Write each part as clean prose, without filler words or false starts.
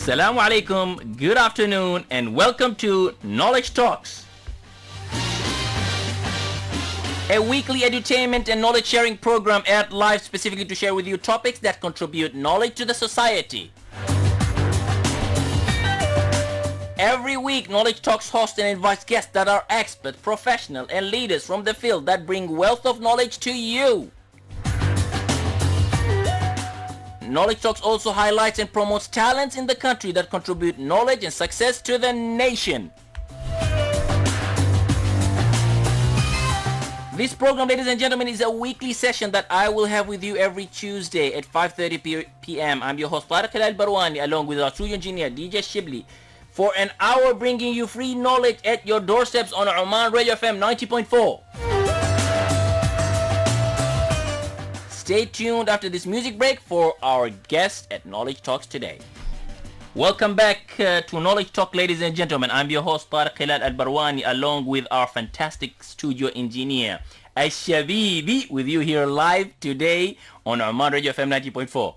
Assalamu alaikum, good afternoon, and welcome to Knowledge Talks, a weekly edutainment and knowledge sharing program aired live specifically to share with you topics that contribute knowledge to the society. Every week, Knowledge Talks hosts and invites guests that are expert, professional, and leaders from the field that bring wealth of knowledge to you. Knowledge Talks also highlights and promotes talents in the country that contribute knowledge and success to the nation. This program, ladies and gentlemen, is a weekly session that I will have with you every Tuesday at 5:30 p.m. I'm your host, Tariq Barwani, along with our studio engineer, DJ Shibli, for an hour bringing you free knowledge at your doorsteps on Oman Radio FM 90.4. Stay tuned after this music break for our guest at Knowledge Talks today. Welcome back to Knowledge Talk, ladies and gentlemen. I'm your host, Tariq Barwani, along with our fantastic studio engineer, Al-Shabibi, with you here live today on Oman Radio FM 90.4.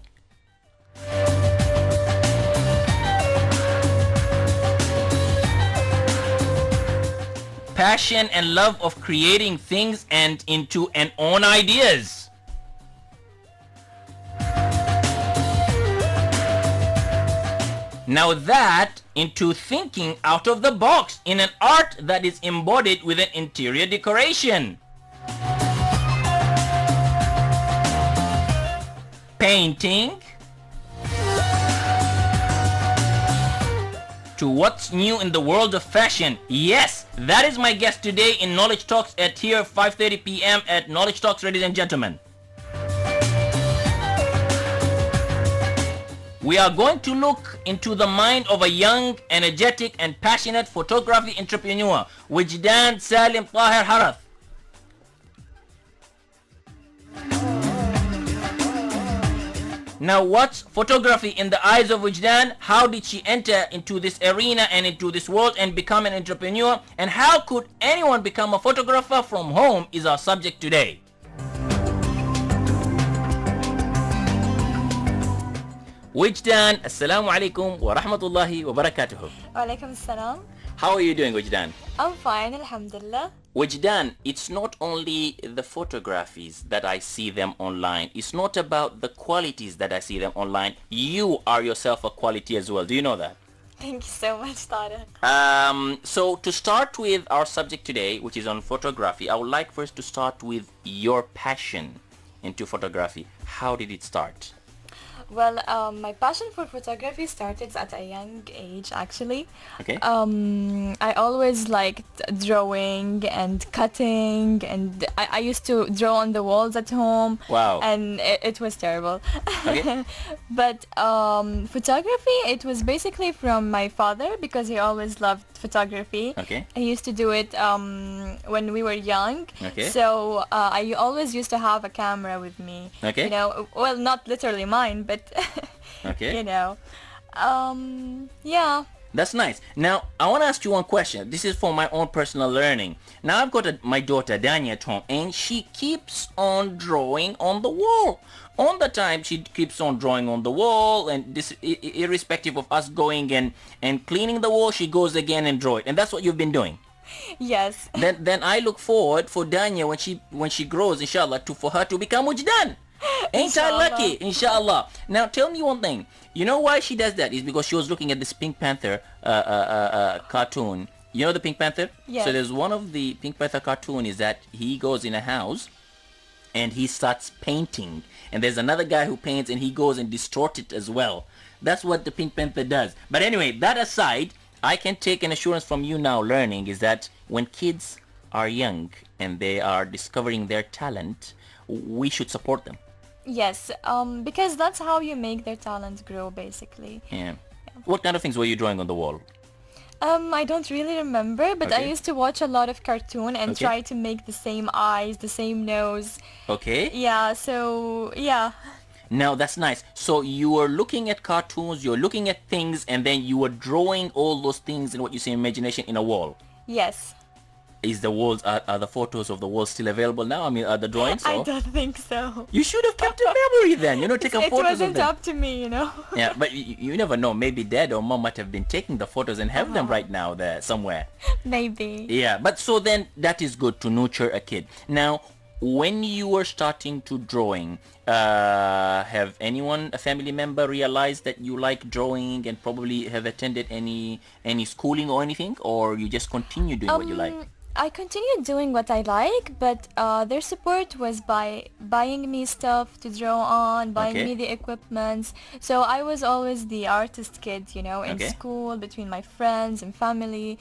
Passion and love of creating things and into and own ideas. Now that into thinking out of the box in an art that is embodied with an interior decoration. Painting. To what's new in the world of fashion. Yes, that is my guest today in Knowledge Talks at here 5:30 p.m. at Knowledge Talks, ladies and gentlemen. We are going to look into the mind of a young, energetic, and passionate photography entrepreneur, Wijdan Saleem Harath. Now, what's photography in the eyes of Wijdan? How did she enter into this arena and into this world and become an entrepreneur? And how could anyone become a photographer from home is our subject today. Wijdan, assalamu alaikum wa rahmatullahi wa barakatuhu. Wa alaikum assalam. How are you doing, Wijdan? I'm fine, alhamdulillah. Wijdan, it's not only the photographies that I see them online. It's not about the qualities that I see them online. You are yourself a quality as well. Do you know that? Thank you so much, Tariq. So to start with our subject today, which is on photography, I would like first to start with your passion into photography. How did it start? Well, my passion for photography started at a young age, actually. Okay. I always liked drawing and cutting, and I used to draw on the walls at home. Wow. And it was terrible. Okay. But photography, it was basically from my father because he always loved photography. Okay. He used to do it when we were young. Okay. So I always used to have a camera with me. Okay. You know, well, not literally mine, but Okay. you know, yeah. That's nice. Now, I want to ask you one question. This is for my own personal learning. Now, I've got my daughter, Dania, at home, and she keeps on drawing on the wall. On the time, she keeps on drawing on the wall, and this, irrespective of us going and cleaning the wall, she goes again and draw it. And that's what you've been doing. Yes. Then I look forward for Dania when she grows, inshallah, for her to become Wijdan. Ain't I lucky? Inshallah. Now tell me one thing. You know why she does that? Is because she was looking at this Pink Panther cartoon. You know the Pink Panther? Yes. So there's one of the Pink Panther cartoon is that he goes in a house and he starts painting. And there's another guy who paints and he goes and distorts it as well. That's what the Pink Panther does. But anyway, that aside, I can take an assurance from you now learning is that when kids are young and they are discovering their talent, we should support them. Yes, because that's how you make their talent grow, basically. Yeah. What kind of things were you drawing on the wall? I don't really remember, but I Okay. used to watch a lot of cartoon and Okay. try to make the same eyes, the same nose. Okay. Yeah, so, yeah. Now that's nice. So you were looking at cartoons, you're looking at things, and then you were drawing all those things in what you say imagination in a wall. Yes. Is the walls, are the photos of the walls still available now? I mean, are the drawings? I Or don't think so. you should have kept a memory then. Take a It photos of wasn't them. up to me, Yeah, but you never know. Maybe dad or mom might have been taking the photos and have them right now there somewhere. Maybe. Yeah, but so then that is good to nurture a kid. Now, when you were starting to drawing, have anyone, a family member, realized that you like drawing and probably have attended any schooling or anything, or you just continue doing what you like? I continued doing what I like, but their support was by buying me stuff to draw on, buying Okay. me the equipment. So I was always the artist kid, in Okay. school, between my friends and family.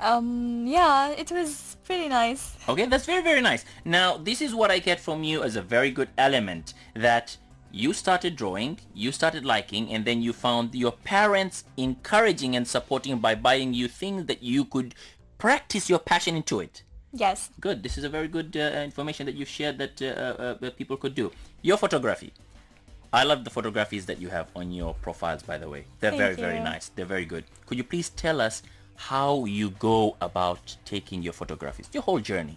Yeah, it was pretty nice. Okay, that's very, very nice. Now, this is what I get from you as a very good element, that you started drawing, you started liking, and then you found your parents encouraging and supporting by buying you things that you could practice your passion into it. Yes. Good. This is a very good information that you shared that people could do. Your photography. I love the photographies that you have on your profiles, by the way. They're Thank very, very you. nice. They're very good. Could you please tell us how you go about taking your photographies, your whole journey?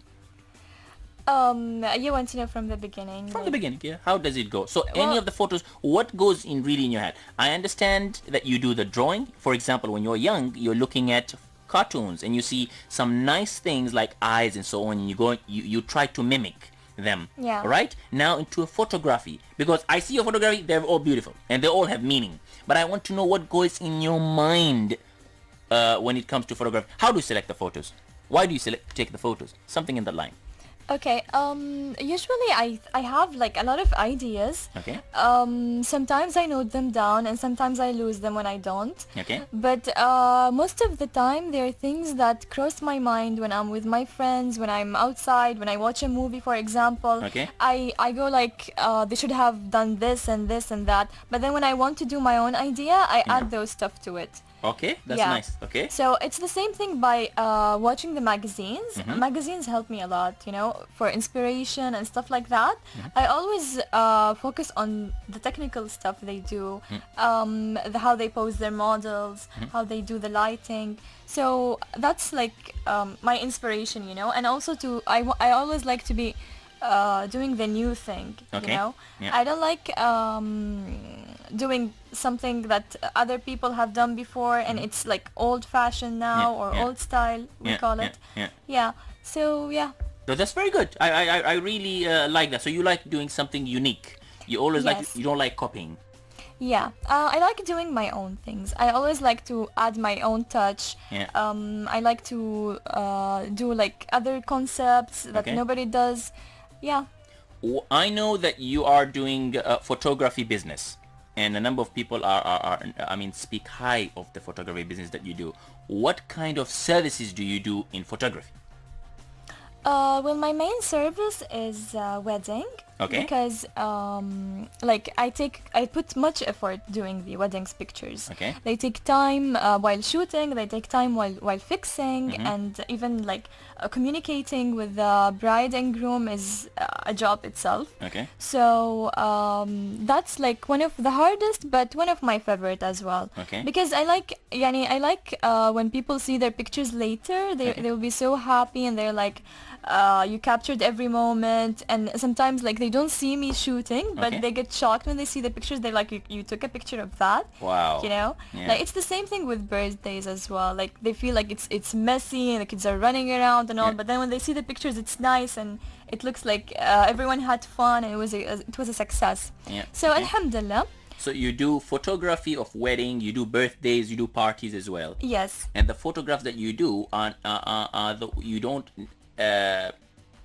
You want to know from the beginning? From the like- beginning, yeah. How does it go? So any Well- of the photos, what goes in really in your head? I understand that you do the drawing. For example, when you're young, you're looking at cartoons and you see some nice things like eyes and so on, and you try to mimic them. Yeah. Right? Now into a photography, because I see your photography, they're all beautiful and they all have meaning. But I want to know what goes in your mind when it comes to photography. How do you select the photos? Why do you take the photos? Something in that line. Okay. Usually I have like a lot of ideas. Okay. Sometimes I note them down, and sometimes I lose them when I don't. Okay. But most of the time, there are things that cross my mind when I'm with my friends, when I'm outside, when I watch a movie, for example. Okay. I go like, they should have done this and this and that. But then when I want to do my own idea, I add those stuff to it. Okay. That's Yeah. nice. Okay. So it's the same thing by watching the magazines. Mm-hmm. Magazines help me a lot, for inspiration and stuff like that. Mm-hmm. I always focus on the technical stuff they do, how they pose their models, Mm-hmm. how they do the lighting. So that's like my inspiration, and also I always like to be doing the new thing, Okay. Yeah. I don't like doing something that other people have done before and it's like old fashioned now, Yeah, or yeah. old style we Yeah, call yeah, it. yeah. Yeah. So yeah. No, that's very good. I really like that. So you like doing something unique. You always Yes. you don't like copying. Yeah, I like doing my own things. I always like to add my own touch. Yeah. I like to do like other concepts that Okay. nobody does. Yeah. I know that you are doing photography business, and a number of people are speak high of the photography business that you do. What kind of services do you do in photography? Well, my main service is wedding. Okay. Because like I put much effort doing the weddings pictures. Okay. They take time while shooting. They take time while fixing, and even like communicating with the bride and groom is a job itself. Okay. So that's like one of the hardest, but one of my favorite as well. Okay. Because I like when people see their pictures later, they will be so happy, and they're like, you captured every moment. And sometimes like they don't see me shooting, but Okay. they get shocked when they see the pictures. They're like, you took a picture of that. Wow. Yeah. Like it's the same thing with birthdays as well. Like they feel like it's messy and the kids are running around and all, Yeah. but then when they see the pictures, it's nice and it looks like everyone had fun and it was a success. Yeah. So Okay. alhamdulillah. So you do photography of wedding, you do birthdays, you do parties as well. Yes. And the photographs that you do you don't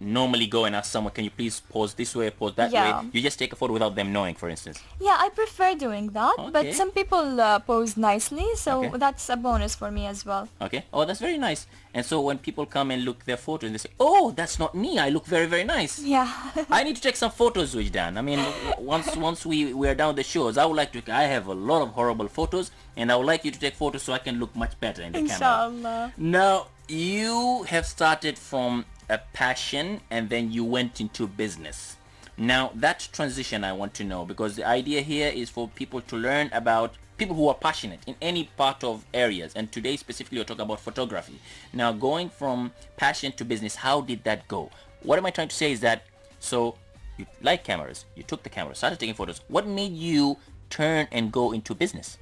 normally go and ask someone, can you please pose this way, pose that Yeah. way? You just take a photo without them knowing, for instance. Yeah, I prefer doing that, Okay. but some people pose nicely, so Okay. that's a bonus for me as well. Okay. Oh, that's very nice. And so when people come and look their photo and they say, oh, that's not me, I look very, very nice. Yeah. I need to take some photos, Wijdan. I mean, once we are down the shows, I would like to. I have a lot of horrible photos, and I would like you to take photos so I can look much better in the camera. Inshallah. Now, you have started from a passion, and then you went into business. Now, that transition I want to know, because the idea here is for people to learn about people who are passionate in any part of areas, and today specifically we're talking about photography. Now, going from passion to business, how did that go? What am I trying to say is that, so you like cameras, you took the camera, started taking photos. What made you turn and go into business?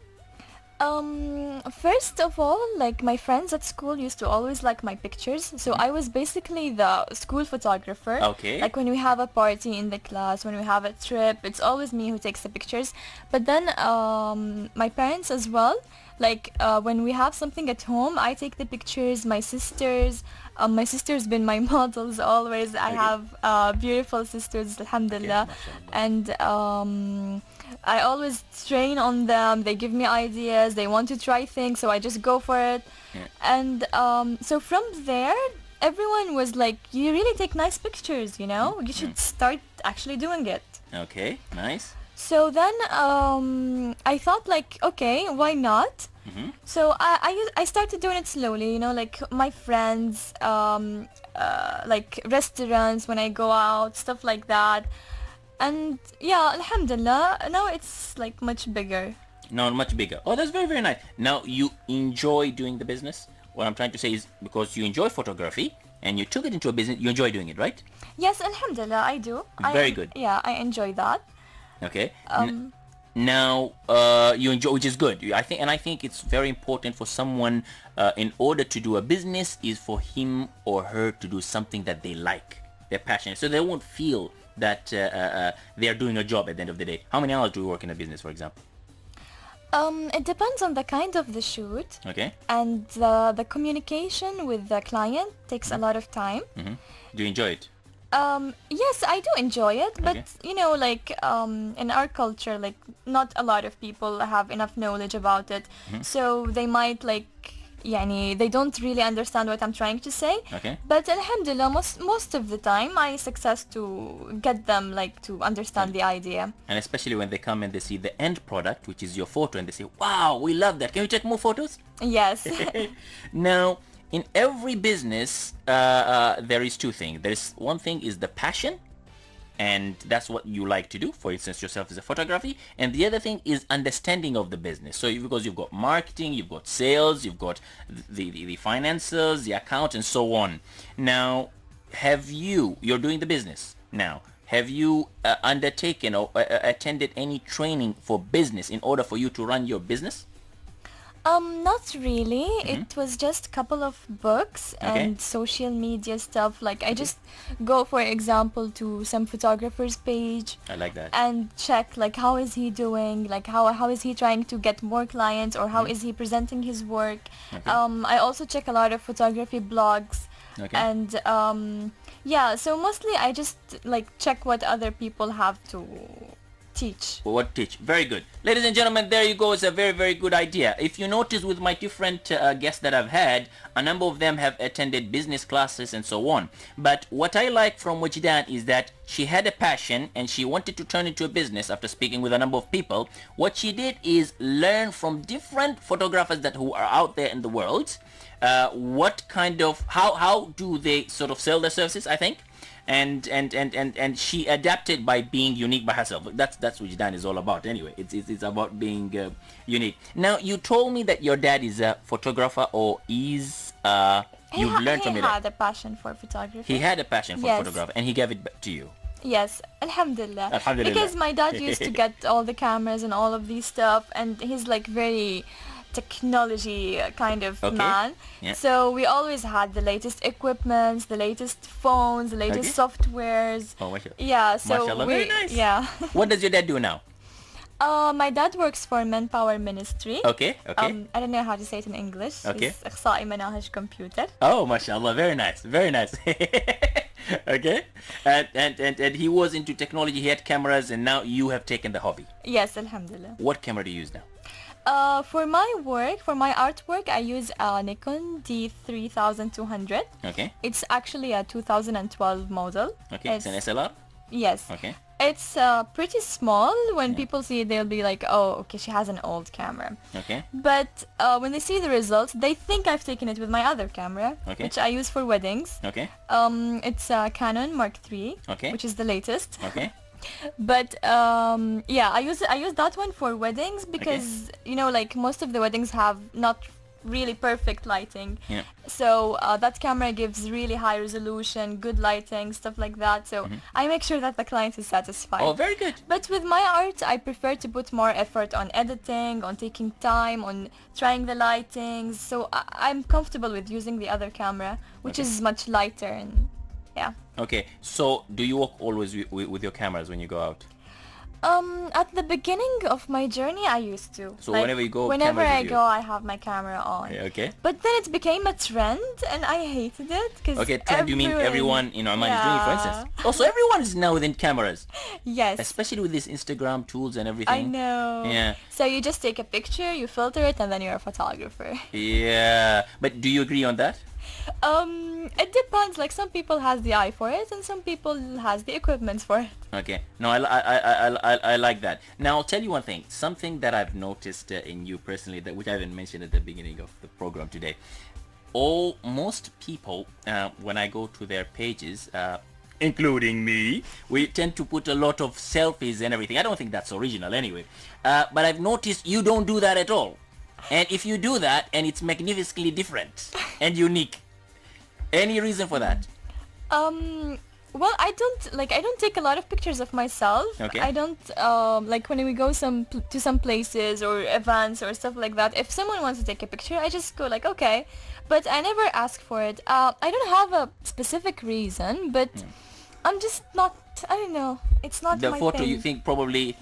First of all, like my friends at school used to always like my pictures, so I was basically the school photographer. Okay. Like when we have a party in the class, when we have a trip, it's always me who takes the pictures. But then my parents as well, like when we have something at home, I take the pictures. My sister's been my models always. I have beautiful sisters, alhamdulillah. And I always train on them. They give me ideas. They want to try things, so I just go for it. Yeah. And so from there, everyone was like, you really take nice pictures, you know? You should start actually doing it. Okay, nice. So then I thought like, okay, why not? So I started doing it slowly, you know, like my friends, like restaurants when I go out, stuff like that. And yeah, alhamdulillah, now it's like much bigger. No, much bigger. Oh, that's very, very nice. Now, you enjoy doing the business? What I'm trying to say is, because you enjoy photography and you took it into a business, you enjoy doing it, right? Yes, alhamdulillah, I do. Very good. Yeah, I enjoy that. Okay. Now, you enjoy, which is good. I think it's very important for someone, in order to do a business, is for him or her to do something that they like. They're passionate, so they won't feel that they are doing a job at the end of the day. How many hours do you work in a business, for example? It depends on the kind of the shoot. Okay. And the communication with the client takes a lot of time. Do you enjoy it? Yes, I do enjoy it, but Okay. you know, like in our culture, like not a lot of people have enough knowledge about it, so they might like, yani, they don't really understand what I'm trying to say. Okay. But alhamdulillah, most of the time I success to get them like to understand the idea. And especially when they come and they see the end product, which is your photo, and they say, wow, we love that. Can we take more photos? Yes. Now, in every business, there is two things. There's one thing is the passion, and that's what you like to do. For instance, yourself is a photography. And the other thing is understanding of the business. So because you've got marketing, you've got sales, you've got the finances, the account, and so on. Now, you're doing the business now. Have you undertaken or attended any training for business in order for you to run your business? Not really. It was just a couple of books Okay. and social media stuff. Like I just go, for example, to some photographer's page I like that. and check like how is he doing, like how is he trying to get more clients, or how is he presenting his work. I also check a lot of photography blogs. Okay. And yeah, so mostly I just like check what other people have to teach. What teach? Very good. Ladies and gentlemen, there you go. It's a very, very good idea. If you notice with my different guests that I've had, a number of them have attended business classes and so on. But what I like from Wijdan is that she had a passion and she wanted to turn into a business after speaking with a number of people. What she did is learn from different photographers who are out there in the world. What kind of, how do they sort of sell their services, I think. And she adapted by being unique by herself. That's what Wijdan is all about anyway. It's about being unique. Now, you told me that your dad is a photographer, or is you've learned from your He dad. had a passion for photography. He had a passion for Yes. photography, and he gave it back to you. Yes, alhamdulillah. Alhamdulillah. Because my dad used to get all the cameras and all of these stuff, and he's like very technology kind of Okay. man. Yeah. So we always had the latest equipments, the latest phones, the latest softwares. Oh, mashallah. Yeah, so Mashallah, very nice. yeah. What does your dad do now? My dad works for Manpower Ministry. Okay, okay. I don't know how to say it in English. Okay. It's إخصائي مناهج computer. Oh, mashallah, very nice, very nice. Okay, and he was into technology. He had cameras, and now you have taken the hobby. Yes, alhamdulillah. What camera do you use now? For my work, for my artwork, I use a Nikon D3200. Okay, It's actually a 2012 model. okay. It's an SLR. Yes. Okay. It's pretty small. When people see it, they'll be like, oh, okay, she has an old camera. Okay. But when they see the results, they think I've taken it with my other camera, Okay. which I use for weddings. Okay. It's a Canon Mark III, Okay. which is the latest. Okay. But yeah, I use that one for weddings because you know, like most of the weddings have not really perfect lighting. Yeah. So that camera gives really high resolution, good lighting, stuff like that. So I make sure that the client is satisfied. Oh, very good. But with my art, I prefer to put more effort on editing, on taking time, on trying the lightings. So I'm comfortable with using the other camera, which is much lighter and yeah. Okay, so do you work always with your cameras when you go out? At the beginning of my journey, I used to. So whenever you go, whenever cameras I with you? go, I have my camera on. Okay. But then it became a trend, and I hated it because. Okay, trend, you mean everyone in Oman is doing it, for instance? Also, everyone is now within cameras, Yes. especially with these Instagram tools and everything. I know. Yeah. So you just take a picture, you filter it, and then you're a photographer. Yeah, but do you agree on that? It depends. Like some people has the eye for it, and some people has the equipment for it. Okay. No, I like that. Now, I'll tell you one thing. Something that I've noticed in you personally, that which I haven't mentioned at the beginning of the program today. Most people, when I go to their pages, including me, we tend to put a lot of selfies and everything. I don't think that's original anyway. But I've noticed you don't do that at all. And if you do that, and it's magnificently different and unique. Any reason for that? Well, I don't take a lot of pictures of myself. Okay. I don't like when we go to some places or events or stuff like that. If someone wants to take a picture, I just go like, okay, but I never ask for it. I don't have a specific reason, but I'm just not. I don't know. It's not The my photo thing. you think probably,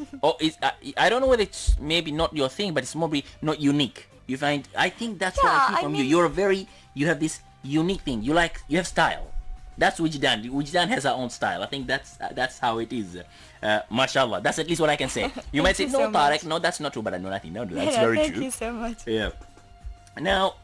I don't know whether it's maybe not your thing, but it's probably not unique. You find, I think that's what I Yeah, see I from you. mean- You have this unique thing. You have style. That's Wijdan. Wijdan has her own style. I think that's how it is. Mashallah. That's at least what I can say. You might say, you no, so Tariq, much. no, that's not true, but I know nothing. No, that's Yeah, very thank true. you so much. Yeah. Now,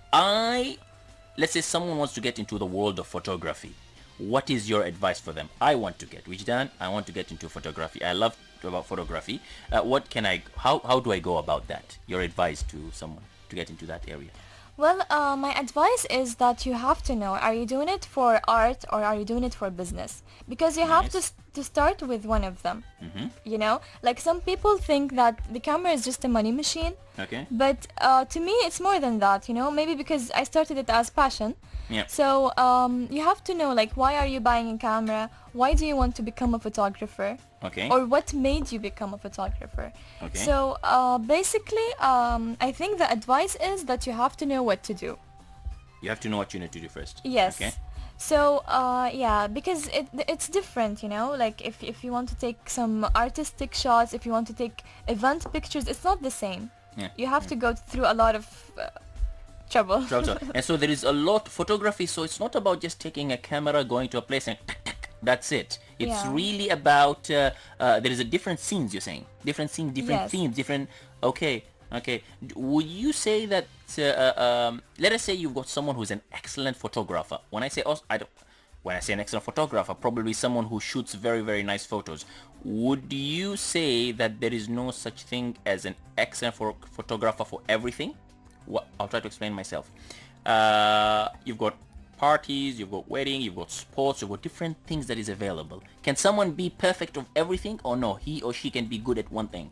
let's say someone wants to get into the world of photography. What is your advice for them? I want to get into photography. I love about photography. How do I go about that? Your advice to someone to get into that area? Well, my advice is that you have to know, are you doing it for art or are you doing it for business? Because you have Nice. to start with one of them. You know, like some people think that the camera is just a money machine. Okay. But to me, it's more than that, you know, maybe because I started it as passion. Yeah. So you have to know, like, why are you buying a camera? Why do you want to become a photographer? Okay. Or what made you become a photographer? Okay. So basically, I think the advice is that you have to know what to do. You have to know what you need to do first. Yes. Okay. So yeah, because it's different, you know, like if you want to take some artistic shots, if you want to take event pictures, it's not the same. Yeah. You have to go through a lot of trouble. And so there is a lot photography. So it's not about just taking a camera, going to a place and that's it. It's Yeah. really about there is a different scenes. You're saying different scenes, different Yes. themes, different. Okay. Would you say that? Let us say you've got someone who's an excellent photographer. When I say when I say an excellent photographer, probably someone who shoots very, very nice photos. Would you say that there is no such thing as an excellent photographer for everything? I'll try to explain myself. You've got parties, you've got wedding, you've got sports, you've got different things that is available. Can someone be perfect of everything, or no, he or she can be good at one thing?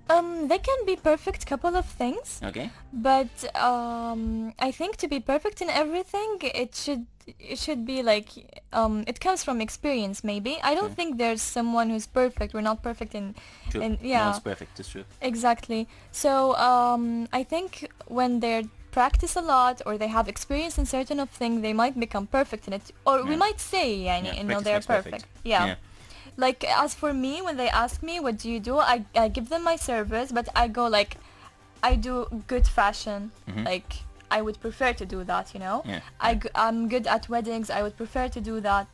They can be perfect couple of things. Okay. But I think to be perfect in everything, it should be like it comes from experience. Maybe I don't think there's someone who's perfect. We're not perfect in True. yeah. No, it's perfect. It's true. Exactly. So I think when they practice a lot or they have experience in certain of thing, they might become perfect in it. Or we Yeah. might say, yani, Yeah, you know, practice they're makes perfect. perfect. Yeah. Yeah. Like as for me, when they ask me what do you do, I give them my service, but I go like, I do good fashion. Like I would prefer to do that, you know. Yeah. I'm good at weddings. I would prefer to do that.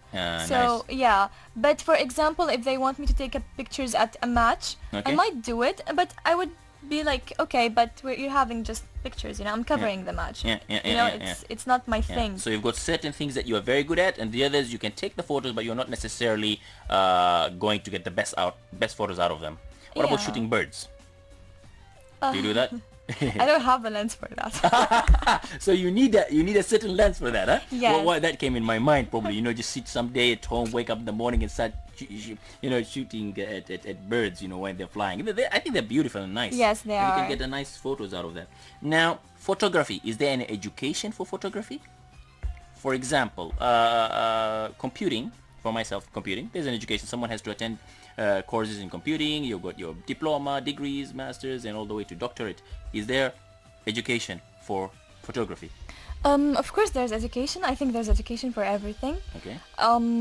So Nice. yeah. But for example, if they want me to take pictures at a match, Okay. I might do it, but I would be like, okay, but you're having just pictures, you know. I'm covering the match. Yeah, You know, it's not my Yeah. thing. So you've got certain things that you are very good at, and the others you can take the photos, but you're not necessarily going to get the best photos out of them. What about Yeah. shooting birds? Do you do that? I don't have a lens for that. So you need a certain lens for that, huh? Yes. Well, that came in my mind probably. You know, just sit someday at home, wake up in the morning and start shooting at birds, when they're flying. I think they're beautiful and nice. Yes, they and are. You can get a nice photos out of that. Now, photography. Is there any education for photography? For example, computing. For myself, computing. There's an education. Someone has to attend courses in computing. You've got your diploma, degrees, masters, and all the way to doctorate. Is there education for photography? Of course there's education. I think there's education for everything. Okay.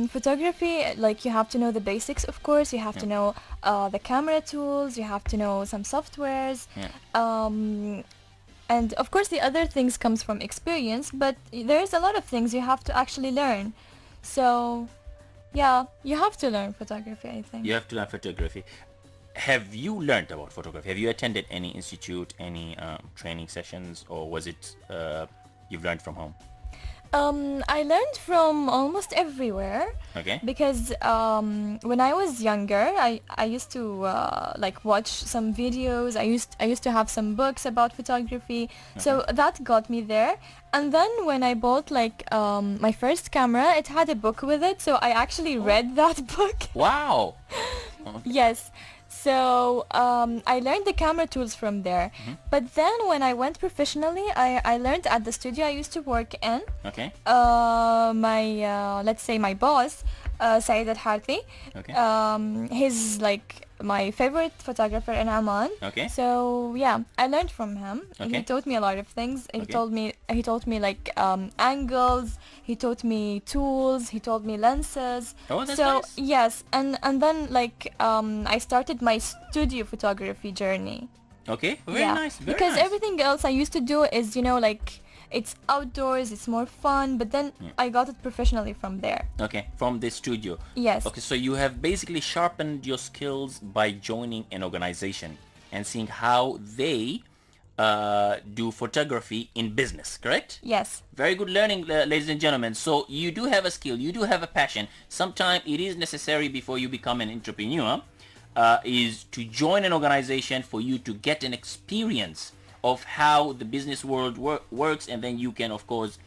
Photography, like you have to know the basics, of course. You have to know the camera tools. You have to know some softwares. And of course the other things comes from experience, but there's a lot of things you have to actually learn. So, yeah, you have to learn photography, I think. You have to learn photography. Have you learned about photography? Have you attended any institute, any training sessions, or was it you've learned from home? I learned from almost everywhere. Okay. Because when I was younger, I used to watch some videos. I used to have some books about photography. So that got me there. And then when I bought my first camera, it had a book with it. So I actually read that book. Wow. Yes. So I learned the camera tools from there. But then when I went professionally, I learned at the studio I used to work in. Okay. Let's say my boss, Saeed Al-Harthi. Okay. He's my favorite photographer in Amman. Okay. So yeah, I learned from him. Okay. He taught me a lot of things. He Okay. taught me angles. He taught me tools. He taught me lenses. Oh, that's so nice. yes, and then I started my studio photography journey. Okay. Very nice. Very because nice. everything else I used to do is it's outdoors, it's more fun, but then I got it professionally from there. Okay, from the studio. Yes. Okay, so you have basically sharpened your skills by joining an organization and seeing how they do photography in business, correct? Yes. Very good learning, ladies and gentlemen. So you do have a skill, you do have a passion. Sometimes it is necessary before you become an entrepreneur is to join an organization for you to get an experience of how the business world works, and then you can of course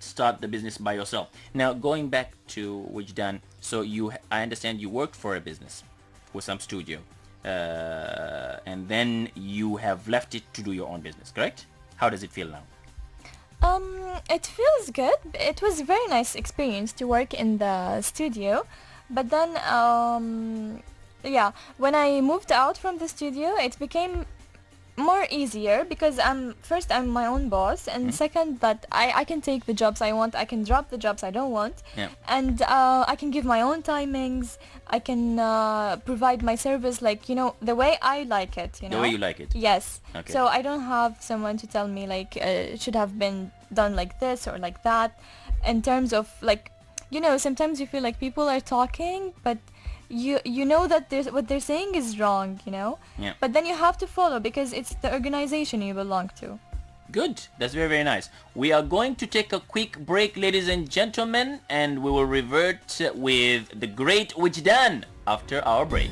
start the business by yourself. Now going back to Wijdan, so I understand you worked for a business with some studio and then you have left it to do your own business, correct? How does it feel now? It feels good. It was a very nice experience to work in the studio, but then when I moved out from the studio, it became more easier because I'm my own boss, and second that I can take the jobs I want, I can drop the jobs I don't want, and I can give my own timings, I can provide my service the way I like it, The way you like it. Yes. Okay. So I don't have someone to tell me it should have been done like this or like that, in terms of sometimes you feel like people are talking, but you know that what they're saying is wrong, but then you have to follow because it's the organization you belong to. Good. That's very, very nice. We are going to take a quick break, ladies and gentlemen, and we will revert with the great Wijdan after our break.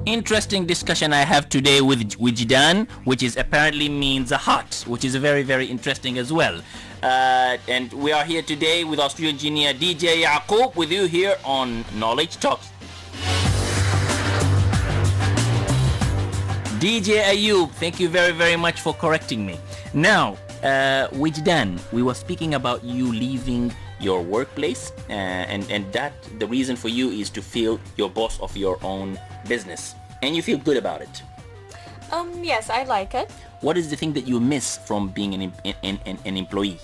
Interesting discussion I have today with Wijdan, which is apparently means hot, which is very, very interesting as well. And we are here today with our studio engineer DJ Yaqub with you here on Knowledge Talks. DJ Ayub, thank you very, very much for correcting me. Now, Wijdan, we were speaking about you leaving your workplace, and that the reason for you is to feel your boss of your own business, and you feel good about it. Yes, I like it. What is the thing that you miss from being an employee?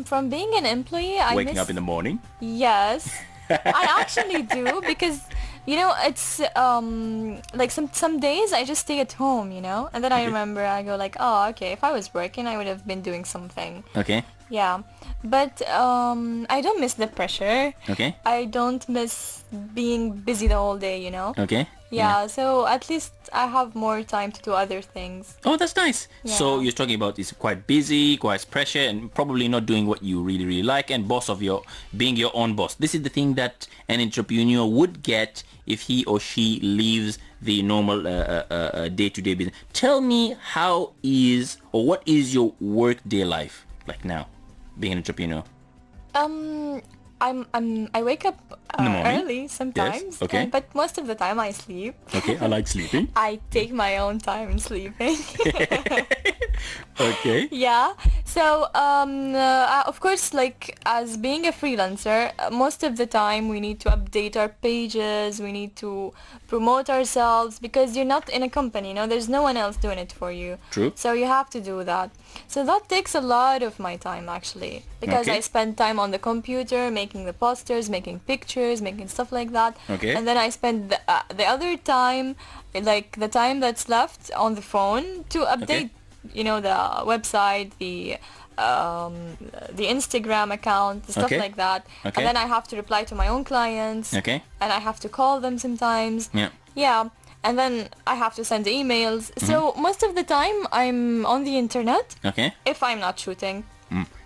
From being an employee, I Waking miss... up in the morning? Yes, I actually do, because it's some days I just stay at home, and then I remember, I go oh, okay, if I was working I would have been doing something. Okay. Yeah, but I don't miss the pressure. Okay. I don't miss being busy the whole day, Okay. Yeah, so at least I have more time to do other things. Oh, that's nice. Yeah. So you're talking about it's quite busy, quite pressure, and probably not doing what you really, really like, and being your own boss. This is the thing that an entrepreneur would get if he or she leaves the normal day-to-day business. Tell me what is your work day life like now, being an entrepreneur? I wake up In the morning? early sometimes, Yes, okay. but most of the time I sleep. Okay, I like sleeping. I take my own time in sleeping. Okay. Yeah. So, of course, like as being a freelancer, most of the time we need to update our pages, we need to promote ourselves because you're not in a company, you know, there's no one else doing it for you. True. So you have to do that. So that takes a lot of my time actually because Okay. I spend time on the computer making the posters, making pictures, making stuff like that. Okay. And then I spend the other time, like the time that's left on the phone to update you know, the website, the Instagram account, the stuff Okay. like that. Okay. And then I have to reply to my own clients. Okay. And I have to call them sometimes. Yeah. Yeah. And then I have to send emails. So most of the time I'm on the internet Okay. if I'm not shooting.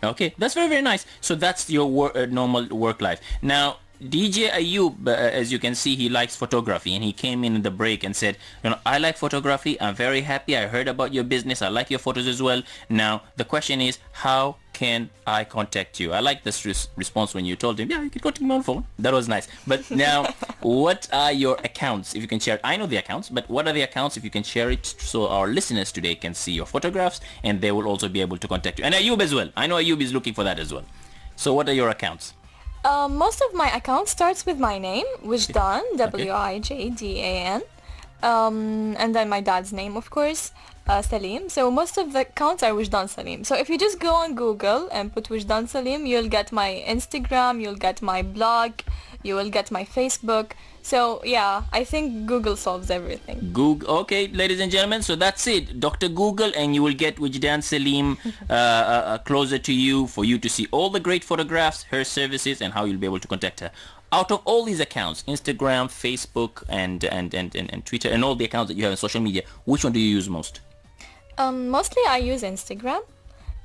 Okay, that's very, very nice. So that's your normal work life. Now, DJ Ayub, as you can see, he likes photography, and he came in the break and said, you know, I like photography. I'm very happy. I heard about your business. I like your photos as well. Now, the question is, how can I contact you? I like this response when you told him, yeah, you can contact me on phone. That was nice. But now, what are your accounts? If you can share, I know the accounts, but what are the accounts? If you can share it so our listeners today can see your photographs, and they will also be able to contact you. And Ayub as well. I know Ayub is looking for that as well. So what are your accounts? Most of my account starts with my name, Wijdan, W-I-J-D-A-N. And then my dad's name, of course, Saleem. So most of the accounts are Wijdan Saleem. So if you just go on Google and put Wijdan Saleem, you'll get my Instagram, you'll get my blog, you will get my Facebook. So yeah, I think Google solves everything. Google. Okay, ladies and gentlemen, so that's it. Dr. Google, and you will get Wijdan Saleem closer to you for you to see all the great photographs, her services, and how you'll be able to contact her. Out of all these accounts, Instagram, Facebook, and Twitter, and all the accounts that you have in social media, which one do you use most? Mostly I use Instagram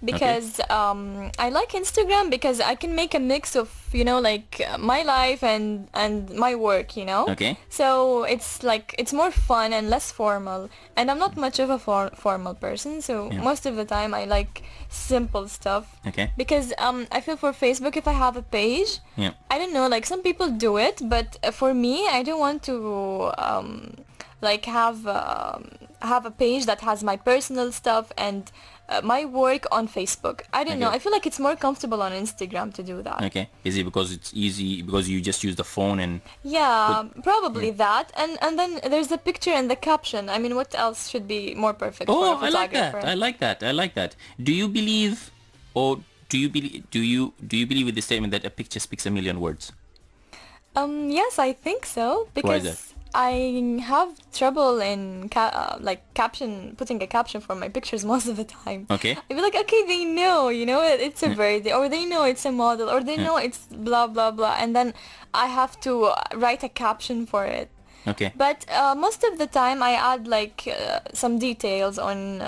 because I like Instagram because I can make a mix of, you know, like my life and my work, you know. Okay. So it's like it's more fun and less formal, and I'm not much of a formal person, so most of the time I like simple stuff. Okay. Because I feel for Facebook, if I have a page, Yeah. I don't know, like some people do it, but for me, I don't want to like have a page that has my personal stuff and my work on Facebook. I don't know. Okay. I feel like it's more comfortable on Instagram to do that. Okay. Is it because it's easy, because you just use the phone and... Yeah, probably that. And then there's the picture and the caption. I mean, what else should be more perfect for Oh, a I like that. photographer? I like that. I like that. Do you believe, or do you believe with the statement that a picture speaks a million words? Yes, I think so, Why is that? because I have trouble in putting a caption for my pictures most of the time. Okay. I feel like, okay, they know, you know, it's a birthday, or they know it's a model, or they know it's blah blah blah, and then I have to write a caption for it. Okay. But most of the time I add like some details on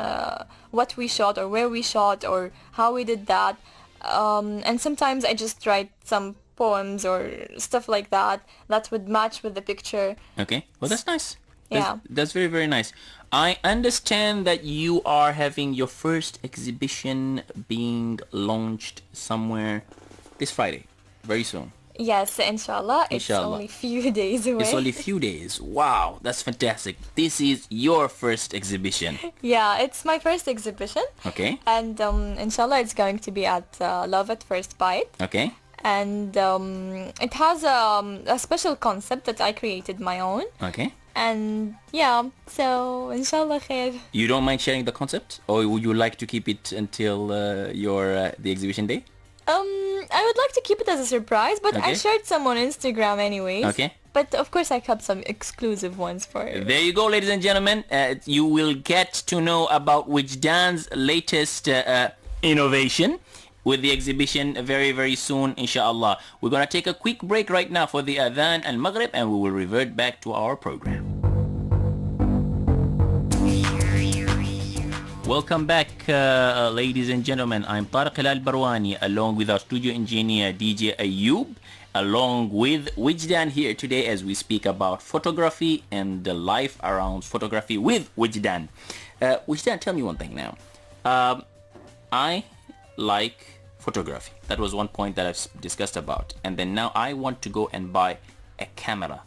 what we shot or where we shot or how we did that, and sometimes I just write some poems or stuff like that would match with the picture. Okay. Well, that's nice. Yeah. That's very, very nice. I understand that you are having your first exhibition being launched somewhere this Friday, very soon. Yes, inshallah. It's Inshallah. only few days away. It's only a few days. Wow, that's fantastic. This is your first exhibition. Yeah, it's my first exhibition. Okay. And inshallah it's going to be at Love at First Bite. Okay. And it has a special concept that I created my own. Okay. And yeah, so inshallah khair. You don't mind sharing the concept, or would you like to keep it until the exhibition day? I would like to keep it as a surprise, but I Okay. shared some on Instagram anyways. Okay. But of course I kept some exclusive ones for you. There you go, ladies and gentlemen. You will get to know about Wijdan's latest innovation with the exhibition very, very soon, inshallah. We're going to take a quick break right now for the Adhan and Maghrib, and we will revert back to our program. Welcome back, ladies and gentlemen. I'm Tariq Barwani, along with our studio engineer DJ Ayub, along with Wijdan here today as we speak about photography and the life around photography with Wijdan. Wijdan, tell me one thing now. I like photography. That was one point that I've discussed about. And then now I want to go and buy a camera.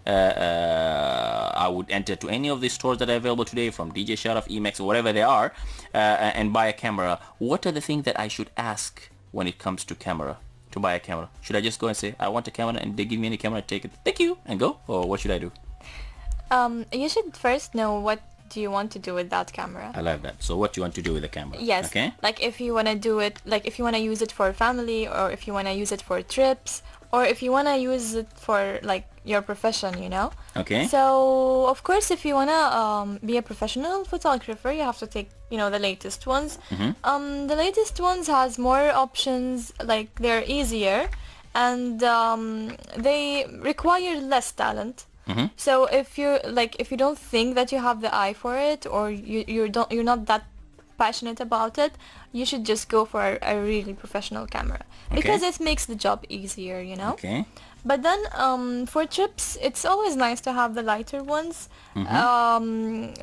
I would enter to any of the stores that are available today, from DJ Sharaf, Emax, or whatever they are, and buy a camera. What are the things that I should ask when it comes to camera, to buy a camera? Should I just go and say, I want a camera, and they give me any camera, take it, thank you, and go? Or what should I do? You should first know what do you want to do with that camera. I love that. So what do you want to do with the camera? Yes. Okay. Like if you want to do it, like if you want to use it for family, or if you want to use it for trips, or if you want to use it for like your profession, you know. Okay. So of course, if you want to be a professional photographer, you have to take, you know, the latest ones. The latest ones has more options, like they're easier, and they require less talent. So if you don't think that you have the eye for it, or you're not that passionate about it, you should just go for a really professional camera, because it makes the job easier, you know. Okay. But then for trips, it's always nice to have the lighter ones,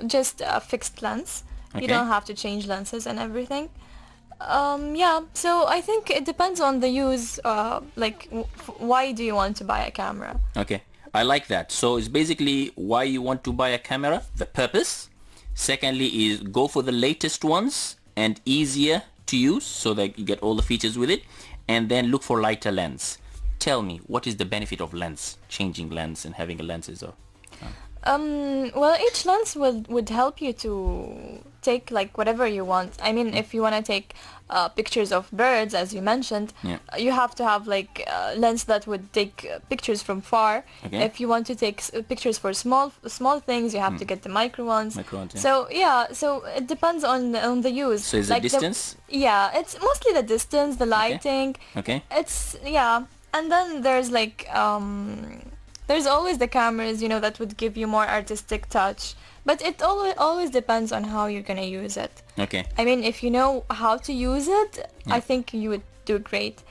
just a fixed lens. You don't have to change lenses and everything. Yeah, so I think it depends on the use, like why do you want to buy a camera? Okay. I like that. So it's basically why you want to buy a camera, the purpose. Secondly is go for the latest ones and easier to use, so that you get all the features with it. And then look for lighter lens. Tell me, what is the benefit of lens, changing lens and having a lenses? Well, each lens would help you to take like whatever you want. I mean, if you want to take pictures of birds, as you mentioned, you have to have like a lens that would take pictures from far. If you want to take pictures for small things, you have to get the micro ones. So yeah, so it depends on the use. So is like the distance? It's mostly the distance, the lighting. It's and then there's like there's always the cameras, you know, that would give you more artistic touch. But it always depends on how you're going to use it. Okay. I mean, if you know how to use it, I think you would do great.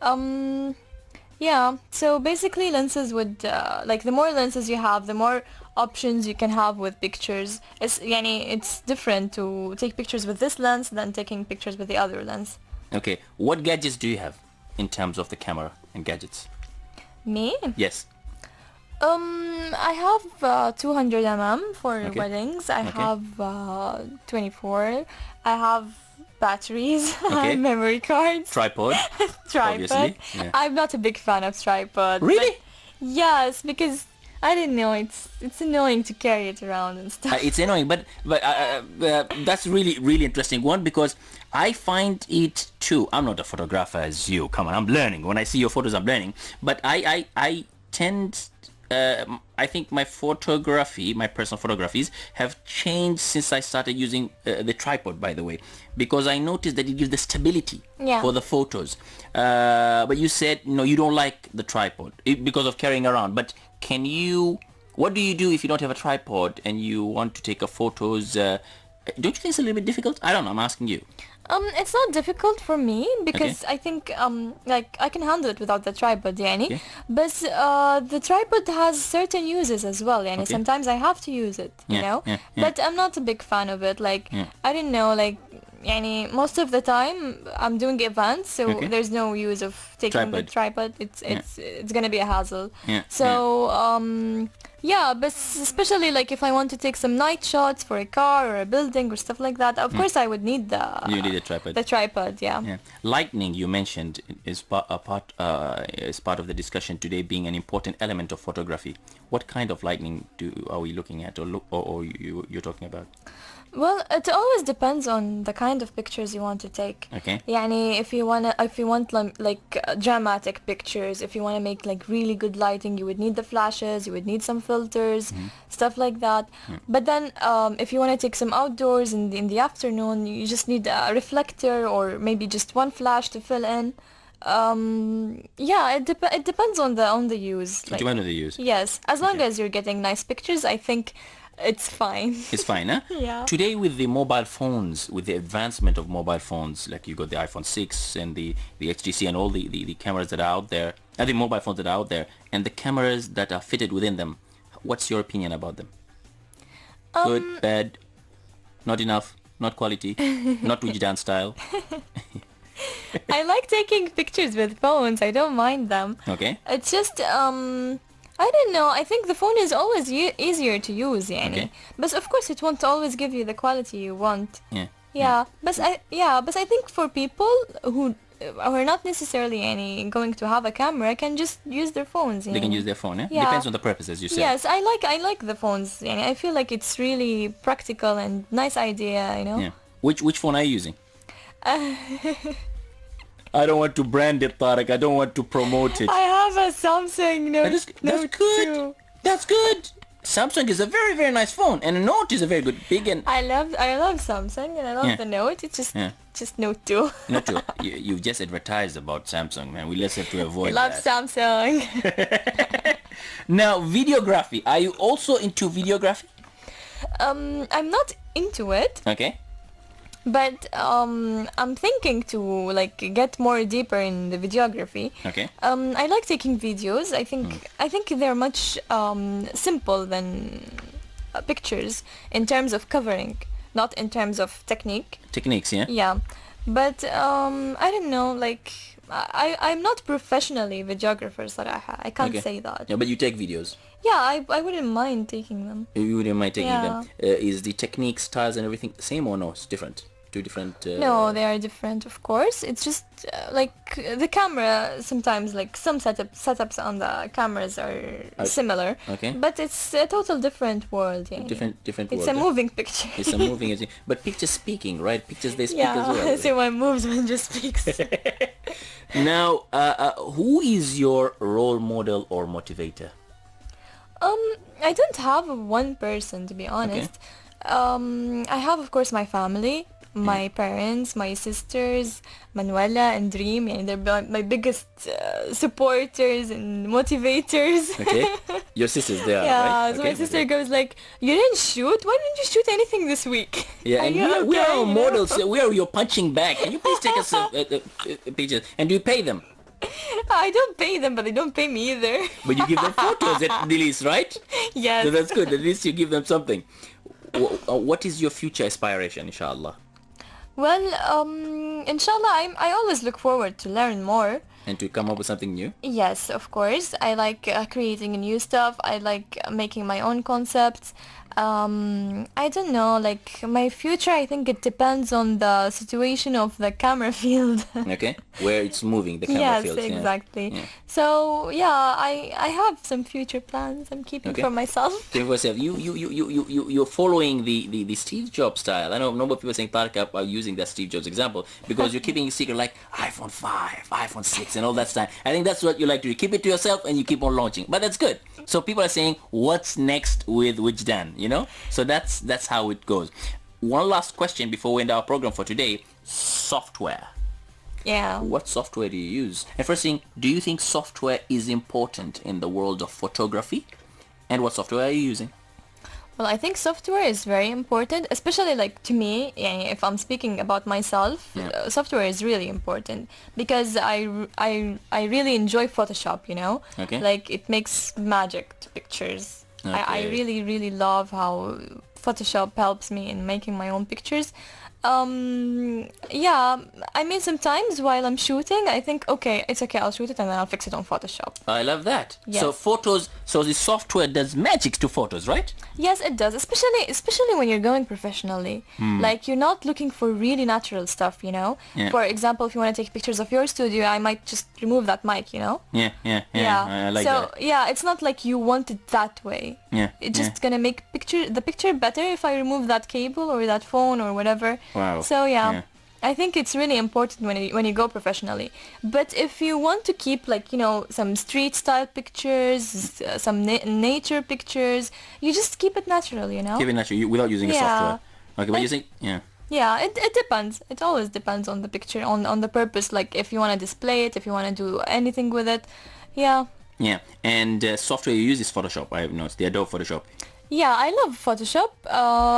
Yeah, so basically lenses would, like the more lenses you have, the more options you can have with pictures. It's different to take pictures with this lens than taking pictures with the other lens. Okay. What gadgets do you have in terms of the camera and gadgets? Me? Yes. I have 200 mm for weddings. I have 24. I have batteries. I have memory cards. Tripod. Tripod. Yeah. I'm not a big fan of tripod. Really? Yes, because I didn't know it's annoying to carry it around and stuff. It's annoying, but that's really interesting one, because I find it too. I'm not a photographer as you. Come on, I'm learning. When I see your photos, I'm learning. But I tend. I think my photography, my personal photographies, have changed since I started using the tripod, by the way, because I noticed that it gives the stability for the photos. But you said, no, you don't like the tripod because of carrying around. But what do you do if you don't have a tripod and you want to take photos? Don't you think it's a little bit difficult? I don't know, I'm asking you. It's not difficult for me, because I think like I can handle it without the tripod, yani. But the tripod has certain uses as well, yani. Sometimes I have to use it, you know. But I'm not a big fan of it. Like I don't know, like yani, most of the time I'm doing events, so there's no use of taking the tripod. It's gonna be a hassle. So yeah, but especially like if I want to take some night shots for a car or a building or stuff like that, of course I would need the tripod. The tripod, yeah. Lighting, you mentioned, is part of the discussion today, being an important element of photography. What kind of lighting are we looking at, or you're talking about? Well, it always depends on the kind of pictures you want to take. Yani, if you want like dramatic pictures, if you want to make like really good lighting, you would need the flashes, you would need some filters, stuff like that. But then if you want to take some outdoors in the afternoon, you just need a reflector or maybe just one flash to fill in. Yeah, it depends on the use. It depends on the use. Yes, as long as you're getting nice pictures, I think it's fine. It's fine, huh? Yeah. Today with the mobile phones, with the advancement of mobile phones, like you got the iPhone 6 and the HTC and all the cameras that are out there, and the mobile phones that are out there, and the cameras that are fitted within them, what's your opinion about them? Good, bad, not enough, not quality, not Wijdan style? I like taking pictures with phones. I don't mind them. Okay. It's just I don't know. I think the phone is always easier to use, يعني. Okay. But of course, it won't always give you the quality you want. Yeah. Yeah. But I think for people who are not necessarily going to have a camera, can just use their phones. They can use their phone, eh? Yeah. Depends on the purpose, as you said. Yes, I like the phones. And I feel like it's really practical and nice idea, Yeah. Which phone are you using? I don't want to brand it, Tariq. I don't want to promote it. I have a Samsung Note. That's good. 2. That's good. Samsung is a very, very nice phone, and a Note is a very good, big and... I love Samsung, and I love the Note. It's just Note 2. Note 2. You've just advertised about Samsung, man. We just have to avoid I love that. Samsung. Now, videography. Are you also into videography? I'm not into it, Okay. but I'm thinking to like get more deeper in the videography. Okay. I like taking videos. I think they're much simple than pictures in terms of covering, not in terms of technique. Techniques, yeah? Yeah, but I don't know. Like I'm not professionally videographer, so I can't Okay. say that. Yeah, but you take videos. Yeah, I wouldn't mind taking them. You wouldn't mind taking Yeah. them. Is the technique, styles and everything the same or no? It's different? Two different... No, they are different, of course. It's just like the camera. Sometimes, like some setups on the cameras are similar. Okay. But it's a total different world. Yeah. Different It's world, a eh? moving picture. It's a moving... But pictures speaking, right? Pictures, they speak as well. Yeah. So one moves, one just speaks. Now, who is your role model or motivator? I don't have one person, to be honest. I have, of course, my family, my parents, my sisters, Manuela and Dream. And they're my biggest supporters and motivators. Okay. Your sisters, they are, Yeah, right? so Okay, my sister okay. goes like, "You didn't shoot? Why didn't you shoot anything this week?" Yeah, and we are our models. We are your punching bag. Can you please take us pictures? And do you pay them? I don't pay them, but they don't pay me either. But you give them photos at the least, right? Yes. So that's good. At least you give them something. What is your future aspiration, inshallah? Well, inshallah, I always look forward to learn more. And to come up with something new? Yes, of course. I like creating new stuff. I like making my own concepts. I don't know, like my future, I think it depends on the situation of the camera field. Okay. Where it's moving, the camera Yes, fields. Yeah. exactly. Yeah. So yeah, I have some future plans I'm keeping Okay. for myself. Think for yourself. You're following the Steve Jobs style. I know a number of people saying Tariq are using that Steve Jobs example because you're keeping it secret, like iPhone 5, iPhone 6 and all that stuff. I think that's what you like to do. Keep it to yourself and you keep on launching. But that's good. So people are saying, what's next with Wijdan? You know? So that's how it goes. One last question before we end our program for today. Software. Yeah. What software do you use? And first thing, do you think software is important in the world of photography? And what software are you using? Well, I think software is very important, especially like to me, if I'm speaking about myself, Yeah. software is really important because I really enjoy Photoshop, you know? Okay. Like it makes magic to pictures. I Okay. really, really love how Photoshop helps me in making my own pictures. Yeah, I mean sometimes while I'm shooting, I think, okay, it's okay, I'll shoot it and then I'll fix it on Photoshop. I love that. Yes. So photos, so the software does magic to photos, right? Yes, it does, especially when you're going professionally. Like you're not looking for really natural stuff, you know? Yeah. For example, if you want to take pictures of your studio, I might just remove that mic, you know? Yeah. I like so, that. yeah, it's not like you want it that way. Yeah. It's just gonna make the picture better if I remove that cable or that phone or whatever. Wow. So yeah. Yeah. I think it's really important when you go professionally. But if you want to keep like, you know, some street style pictures, some nature pictures, you just keep it natural, you know? Keep it natural without using a Yeah. software. Okay, but Like- using Yeah, it depends. It always depends on the picture, on the purpose. Like if you want to display it, if you want to do anything with it. Yeah. Yeah. And software you use is Photoshop. I have noticed the Adobe Photoshop. Yeah, I love Photoshop.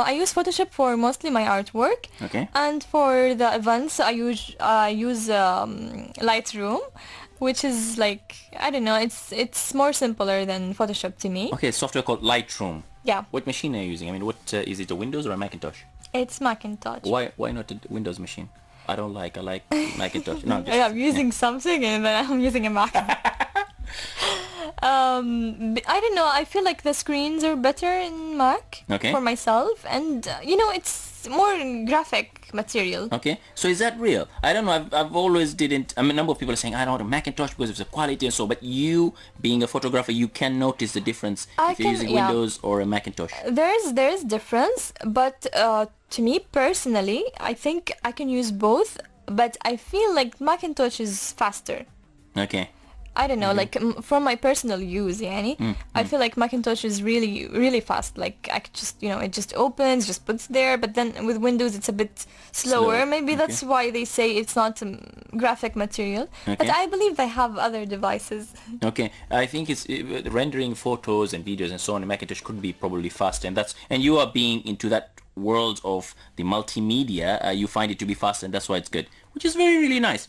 I use Photoshop for mostly my artwork. Okay. And for the events, I use Lightroom, which is like, I don't know, it's more simpler than Photoshop to me. Okay, software called Lightroom. Yeah, What machine are you using? I mean, what is it, a Windows or a Macintosh? it's Macintosh. Why not a Windows machine? I don't like. I like Macintosh. No, I'm just, I'm using something and then I'm using a Mac. I don't know. I feel like the screens are better in Mac Okay. for myself, and it's more graphic material. Okay, so is that real? I don't know. I've always didn't. I mean, a number of people are saying I don't want a Macintosh because of the quality and so. But you, being a photographer, you can notice the difference I if you're can- using yeah. Windows or a Macintosh. There's difference, but to me personally, I think I can use both. But I feel like Macintosh is faster. Okay. I don't know, like from my personal use, yani, I feel like Macintosh is really, really fast. Like I could just, it just opens, just puts there. But then with Windows, it's a bit slower. Slow. Maybe Okay. that's why they say it's not graphic material. But Okay. I believe they have other devices. Okay, I think it's rendering photos and videos and so on in Macintosh could be probably faster, and you are being into that world of the multimedia. You find it to be faster, and that's why it's good, which is very really nice.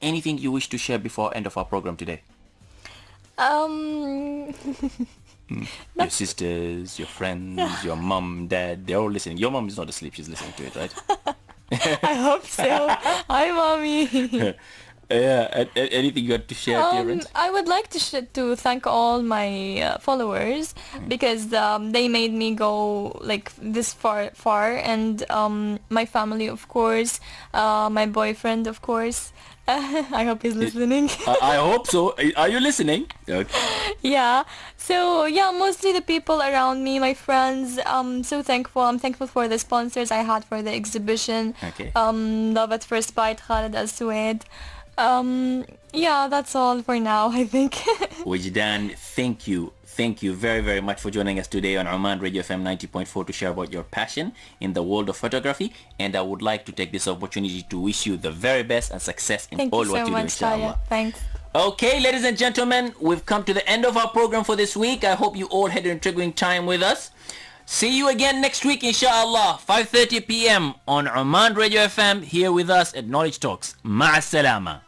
Anything you wish to share before end of our program today? Your sisters, your friends, your mom, dad, they're all listening. Your mom is not asleep, she's listening to it, right? I hope so. Hi, mommy. Yeah, anything you had to share to your friends? I would like to thank all my followers because they made me go like this far, and my family, of course, my boyfriend, of course. I hope he's listening. I hope so. Are you listening? Okay. Yeah. So yeah, mostly the people around me, my friends. So thankful. I'm thankful for the sponsors I had for the exhibition. Okay. Love at First Bite, Khalid Al Suwaid. Yeah, that's all for now, I think. Wijdan, thank you. Thank you very, very much for joining us today on Oman Radio FM 90.4 to share about your passion in the world of photography. And I would like to take this opportunity to wish you the very best and success in Thank all you what so you do, much, inshallah. Taya. Thanks. Okay, ladies and gentlemen, we've come to the end of our program for this week. I hope you all had an intriguing time with us. See you again next week, inshallah, 5:30 p.m. on Oman Radio FM, here with us at Knowledge Talks. Ma'as salama.